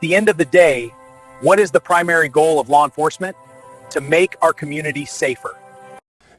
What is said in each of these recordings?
the end of the day, what is the primary goal of law enforcement? To make our community safer.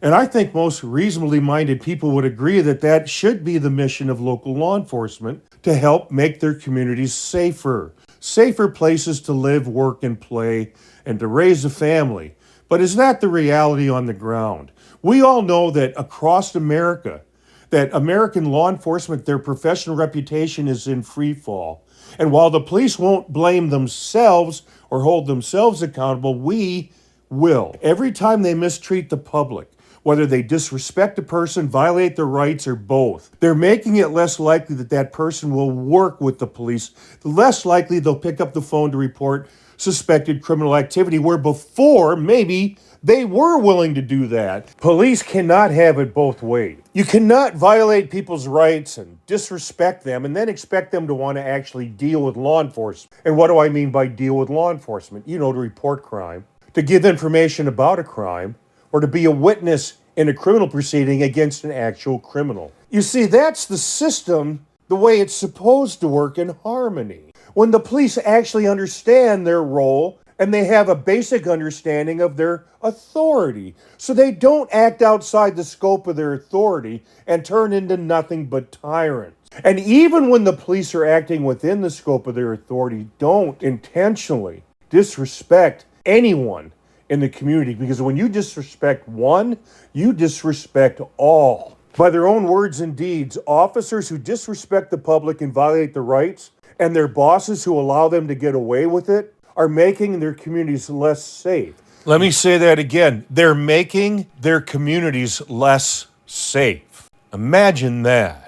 And I think most reasonably minded people would agree that that should be the mission of local law enforcement, to help make their communities safer. Safer places to live, work, and play, and to raise a family. But is that the reality on the ground? We all know that across America, that American law enforcement, their professional reputation is in free fall. And while the police won't blame themselves or hold themselves accountable, we will. Every time they mistreat the public, whether they disrespect a person, violate their rights, or both, they're making it less likely that that person will work with the police. The less likely they'll pick up the phone to report suspected criminal activity, where before, maybe, they were willing to do that. Police cannot have it both ways. You cannot violate people's rights and disrespect them and then expect them to want to actually deal with law enforcement. And what do I mean by deal with law enforcement? You know, to report crime, to give information about a crime, or to be a witness in a criminal proceeding against an actual criminal. You see, that's the system, the way it's supposed to work in harmony. When the police actually understand their role and they have a basic understanding of their authority, so they don't act outside the scope of their authority and turn into nothing but tyrants. And even when the police are acting within the scope of their authority, don't intentionally disrespect anyone in the community, because when you disrespect one, you disrespect all. By their own words and deeds, officers who disrespect the public and violate their rights, and their bosses who allow them to get away with it, are making their communities less safe. Let me say that again. They're making their communities less safe. Imagine that.